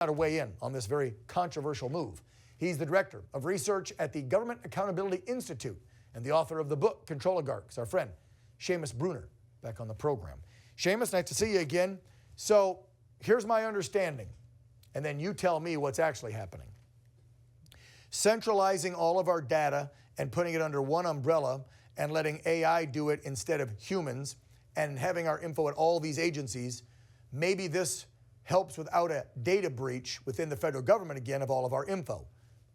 to weigh in on this very controversial move. He's the director of research at the Government Accountability Institute and the author of the book Control Oligarchs, our friend Seamus Bruner, back on the program. Seamus, nice to see you again. So here's my understanding, and then you tell me what's actually happening. Centralizing all of our data and putting it under one umbrella and letting AI do it instead of humans and having our info at all these agencies, maybe this helps without a data breach within the federal government again of all of our info.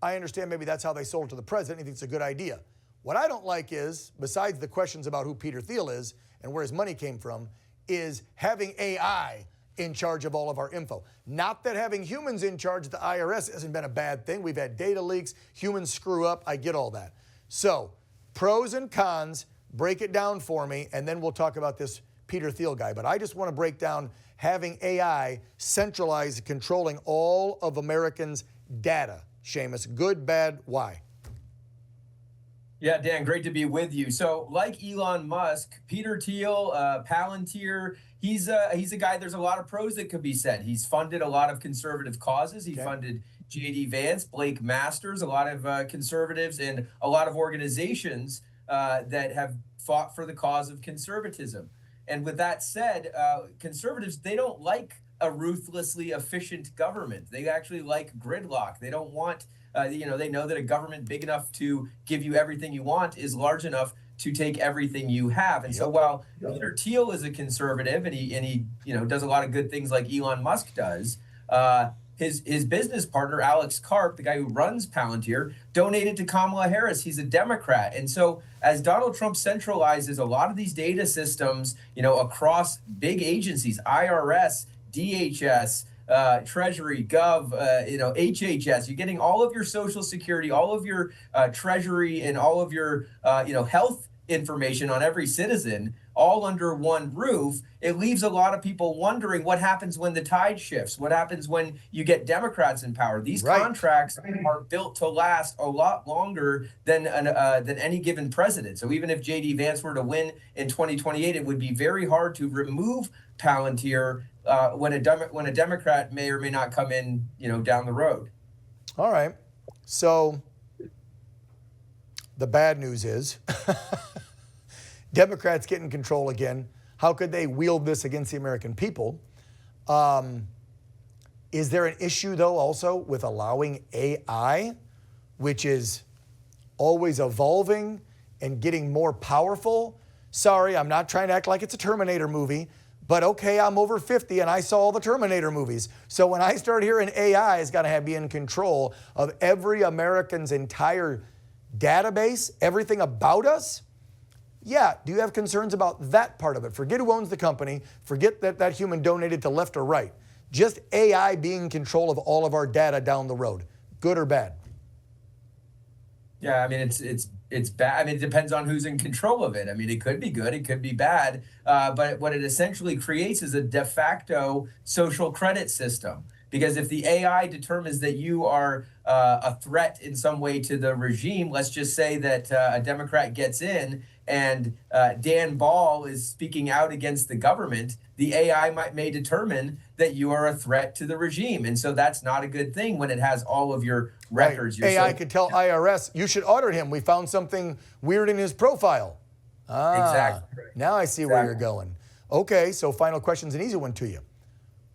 I understand maybe that's how they sold it to the president. He thinks it's a good idea. What I don't like is, besides the questions about who Peter Thiel is and where his money came from, is having AI in charge of all of our info. Not that having humans in charge of the IRS hasn't been a bad thing. We've had data leaks, humans screw up, I get all that. So, pros and cons, break it down for me, and then we'll talk about this Peter Thiel guy. But I just want to break down having AI centralized, controlling all of Americans' data. Seamus, good, bad, why? Yeah, Dan, great to be with you. So, like Elon Musk, Peter Thiel, Palantir, he's a guy, there's a lot of pros that could be said. He's funded a lot of conservative causes. He funded J.D. Vance, Blake Masters, a lot of conservatives, and a lot of organizations that have fought for the cause of conservatism. And with that said, conservatives, they don't like a ruthlessly efficient government. They actually like gridlock. They don't want, they know that a government big enough to give you everything you want is large enough to take everything you have. And so while Peter Thiel is a conservative and he does a lot of good things like Elon Musk does, his business partner, Alex Karp, the guy who runs Palantir, donated to Kamala Harris. He's a Democrat. And so as Donald Trump centralizes a lot of these data systems, across big agencies, IRS, DHS, Treasury, Gov, HHS, you're getting all of your Social Security, all of your Treasury, and all of your, health information on every citizen, all under one roof. It leaves a lot of people wondering what happens when the tide shifts. What happens when you get Democrats in power? These contracts are built to last a lot longer than any given president. So even if J.D. Vance were to win in 2028, it would be very hard to remove Palantir when a Democrat may or may not come in, down the road. All right. So the bad news is Democrats get in control again. How could they wield this against the American people? Is there an issue, though, also with allowing AI, which is always evolving and getting more powerful? Sorry, I'm not trying to act like it's a Terminator movie, but okay, I'm over 50 and I saw all the Terminator movies. So when I start hearing AI is going to be in control of every American's entire database, everything about us, yeah, do you have concerns about that part of it? Forget who owns the company. Forget that human donated to left or right. Just AI being in control of all of our data down the road. Good or bad? Yeah, I mean, it's bad. I mean, it depends on who's in control of it. I mean, it could be good, it could be bad. But what it essentially creates is a de facto social credit system. Because if the AI determines that you are a threat in some way to the regime, let's just say that a Democrat gets in and Dan Ball is speaking out against the government, the AI may determine that you are a threat to the regime. And so that's not a good thing when it has all of your records. Right. AI could tell IRS, you should audit him. We found something weird in his profile. Exactly. Now I see where you're going. Okay, so final question's an easy one to you.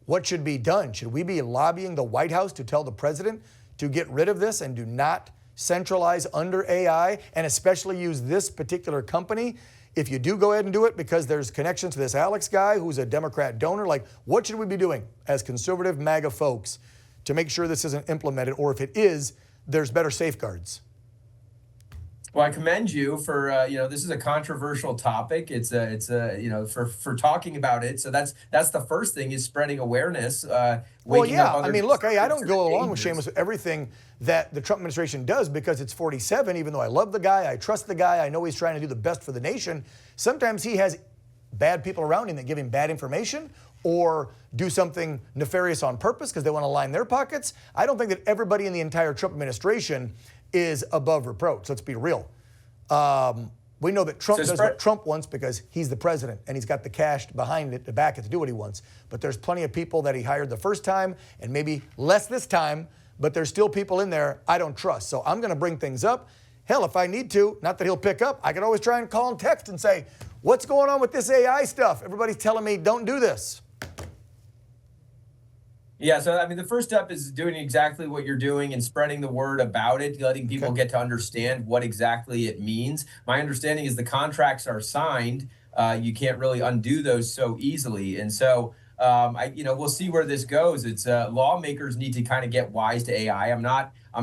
What should be done? Should we be lobbying the White House to tell the president to get rid of this and do not centralize under AI and especially use this particular company? If you do go ahead and do it because there's connections to this Alex guy who's a Democrat donor, like what should we be doing as conservative MAGA folks to make sure this isn't implemented, or if it is, there's better safeguards? Well, I commend you for this is a controversial topic. It's for talking about it. So that's the first thing, is spreading awareness. Well, yeah. I mean, look, I don't go along with Seamus with everything that the Trump administration does because it's 47. Even though I love the guy, I trust the guy, I know he's trying to do the best for the nation. Sometimes he has bad people around him that give him bad information or do something nefarious on purpose because they want to line their pockets. I don't think that everybody in the entire Trump administration is above reproach. Let's be real. We know that Trump So does what Trump wants because he's the president and he's got the cash behind it to back it to do what he wants. But there's plenty of people that he hired the first time and maybe less this time, but there's still people in there I don't trust. So I'm going to bring things up. Hell, if I need to, not that he'll pick up, I could always try and call and text and say, what's going on with this AI stuff? Everybody's telling me don't do this. Yeah, so I mean, the first step is doing exactly what you're doing and spreading the word about it, letting people get to understand what exactly it means. My understanding is the contracts are signed. You can't really undo those so easily, and so we'll see where this goes. It's lawmakers need to kind of get wise to AI. I'm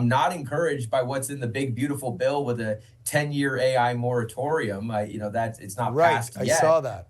not encouraged by what's in the big beautiful bill with a 10-year AI moratorium. That's it's not passed yet. I saw that.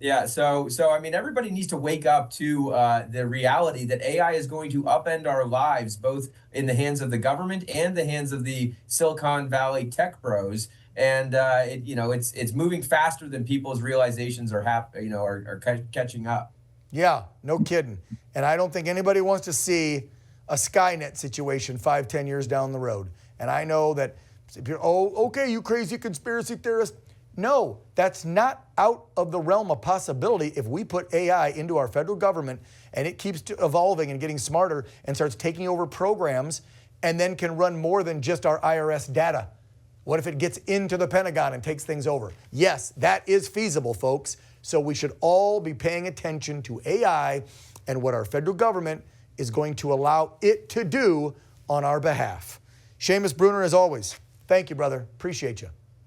Yeah, so I mean, everybody needs to wake up to the reality that AI is going to upend our lives, both in the hands of the government and the hands of the Silicon Valley tech bros. And it's moving faster than people's realizations are catching up. Yeah, no kidding. And I don't think anybody wants to see a Skynet situation 5-10 years down the road. And I know that, okay, you crazy conspiracy theorist. No, that's not out of the realm of possibility if we put AI into our federal government and it keeps evolving and getting smarter and starts taking over programs and then can run more than just our IRS data. What if it gets into the Pentagon and takes things over? Yes, that is feasible, folks. So we should all be paying attention to AI and what our federal government is going to allow it to do on our behalf. Seamus Bruner, as always, thank you, brother. Appreciate you.